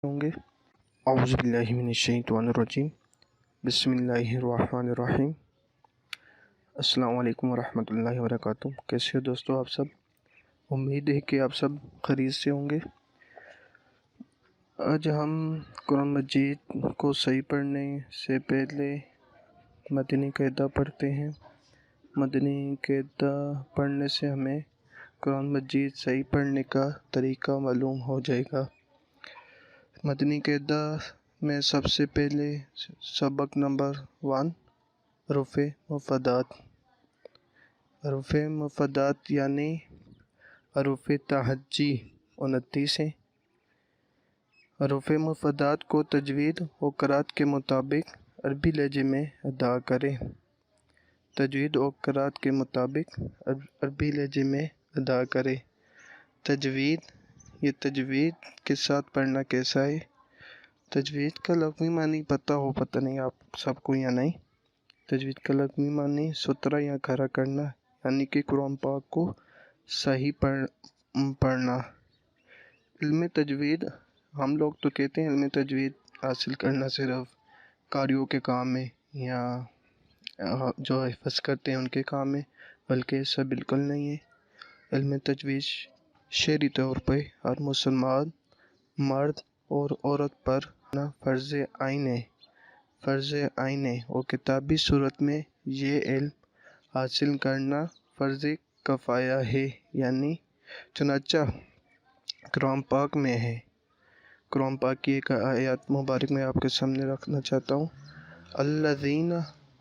ہوں گے۔ اعوذ باللہ من الشیطان الرجیم، بسم اللہ الرحمن الرحیم۔ السلام علیکم ورحمۃ اللہ وبرکاتہ۔ کیسے ہو دوستو آپ سب؟ امید ہے کہ آپ سب خیریت سے ہوں گے۔ آج ہم قرآن مجید کو صحیح پڑھنے سے پہلے مدنی قاعدہ پڑھتے ہیں۔ مدنی قاعدہ پڑھنے سے ہمیں قرآن مجید صحیح پڑھنے کا طریقہ معلوم ہو جائے گا۔ مدنی قاعدہ میں سب سے پہلے سبق نمبر 1 حروف مفردات۔ حروف مفردات یعنی حروف تہجی 29 ہیں۔ حروف مفردات کو تجوید و قرأت کے مطابق عربی لہجے میں ادا کریں۔ تجوید و قرأت کے مطابق عربی لہجے میں ادا کریں۔ تجوید، یہ تجوید کے ساتھ پڑھنا کیسا ہے؟ تجوید کا لغوی معنی پتہ نہیں آپ سب کو یا نہیں۔ تجوید کا لغوی معنی ستھرا یا کھڑا کرنا، یعنی کہ قرآن پاک کو صحیح پڑھنا۔ علم تجوید، ہم لوگ تو کہتے ہیں علم تجوید حاصل کرنا صرف قاریوں کے کام ہے یا جو حفظ کرتے ہیں ان کے کام ہے، بلکہ ایسا بالکل نہیں ہے۔ علم تجوید شرعی طور پہ ہر مسلمان مرد اور عورت پر فرض عین ہے اور کتابی صورت میں یہ علم حاصل کرنا فرض کفایہ ہے، یعنی چنانچہ قرآن پاک میں ہے۔ قرآن پاک کی ایک آیات مبارک میں آپ کے سامنے رکھنا چاہتا ہوں۔ الذین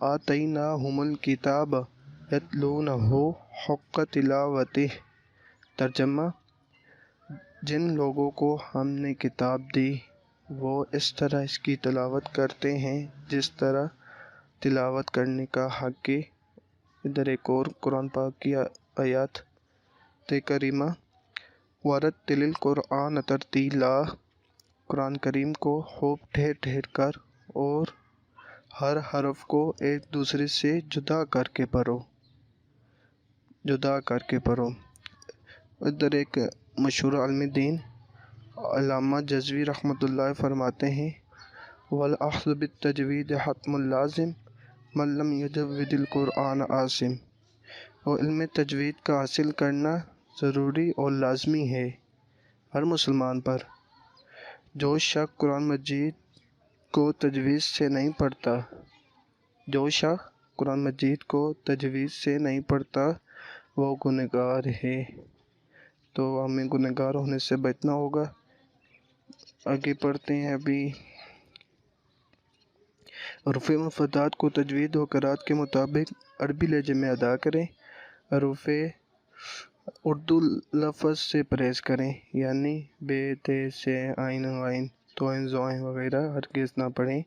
آتیناہم الکتاب یتلونہ حق تلاوتہ۔ ترجمہ: جن لوگوں کو ہم نے کتاب دی وہ اس طرح اس کی تلاوت کرتے ہیں جس طرح تلاوت کرنے کا حق ہے۔ ادھر ایک اور قرآن پاک کی آیات کریمہ، وَرَتِّلِ الْقُرْآنَ تَرْتِیلًا۔ قرآن کریم کو خوب ٹھہر ٹھہر کر اور ہر حرف کو ایک دوسرے سے جدا کر کے پڑھو۔ ادھر ایک مشہور عالم دین علامہ جزوی رحمۃ اللہ فرماتے ہیں، وَالْأَخْذُ بِالتَّجْوِيدِ حَتْمٌ لَازِمٌ مَنْ لَمْ يُجَوِّدِ الْقُرْآنَ عَاصِمٌ۔ اور علم تجوید کا حاصل کرنا ضروری اور لازمی ہے ہر مسلمان پر۔ جو شخص قرآن مجید کو تجوید سے نہیں پڑھتا وہ گنہگار ہے۔ تو ہمیں گنہگار ہونے سے بچنا ہوگا۔ آگے پڑھتے ہیں ابھی۔ حروف مفردات کو تجوید و قرأت کے مطابق عربی لہجے میں ادا کریں۔ حروف اردو لفظ سے پرہیز کریں، یعنی بے، تے، سے، عین، غین، توئیں، زوئیں وغیرہ ہرگز نہ پڑھیں،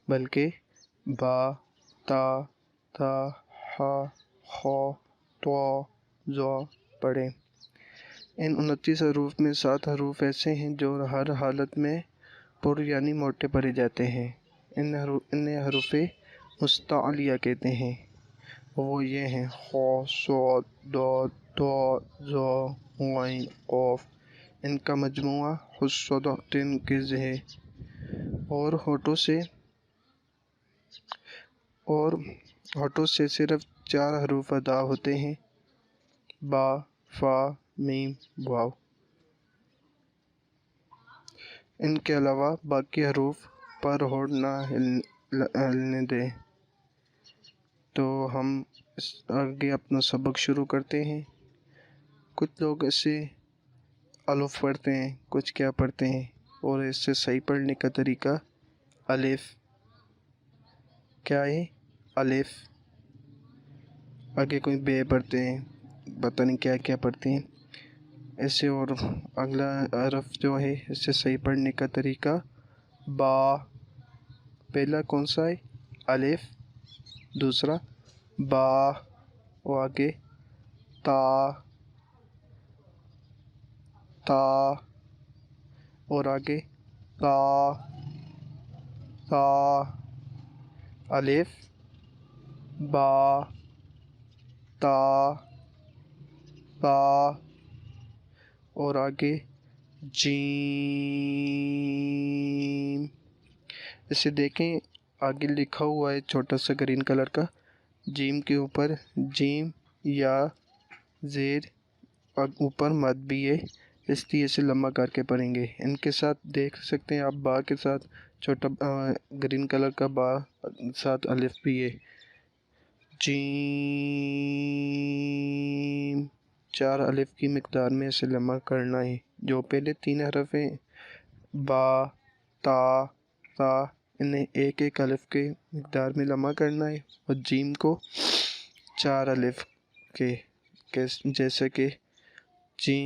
بلکہ با، تا، تھا، ہا، خا، طا، ظا پڑھیں۔ ان 29 حروف میں 7 حروف ایسے ہیں جو ہر حالت میں پر یعنی موٹے پڑھے جاتے ہیں۔ انہیں حروف مستعلیہ کہتے ہیں۔ وہ یہ ہیں: خ، ص، ض، ط، ظ، غین، قاف۔ ان کا مجموعہ ح ہے اور ہونٹوں سے صرف 4 حروف ادا ہوتے ہیں: با، فا، میم، واو۔ ان کے علاوہ باقی حروف پر ہونٹ نہ ہلنے دیں۔ تو ہم آگے اپنا سبق شروع کرتے ہیں۔ کچھ لوگ اسے الف پڑھتے ہیں، کچھ کیا پڑھتے ہیں، اور اس سے صحیح پڑھنے کا طریقہ الف کیا ہے؟ الف۔ آگے کوئی بے پڑھتے ہیں، پتہ نہیں کیا کیا پڑھتے ہیں ایسے۔ اور اگلا حرف جو ہے اس سے صحیح پڑھنے کا طریقہ با۔ پہلا کون سا ہے؟ الف، دوسرا با، اور آگے تا، اور آگے تا، الف، با، تا، اور آگے جیم. اسے دیکھیں آگے لکھا ہوا ہے چھوٹا سا گرین کلر کا، جیم کے اوپر جیم یا زیر اور اوپر مد بھی ہے، اس لیے اسے لمبا کر کے پڑھیں گے۔ ان کے ساتھ دیکھ سکتے ہیں آپ با کے ساتھ چھوٹا گرین کلر کا با ساتھ الف بھی ہے۔ جیم، 4 الف کی مقدار میں اسے لمبا کرنا ہے۔ جو پہلے 3 حرف ہیں با، تا، تا، انہیں ایک ایک الف کے مقدار میں لمبا کرنا ہے، اور جیم کو 4 الف کے، جیسے کہ جیم،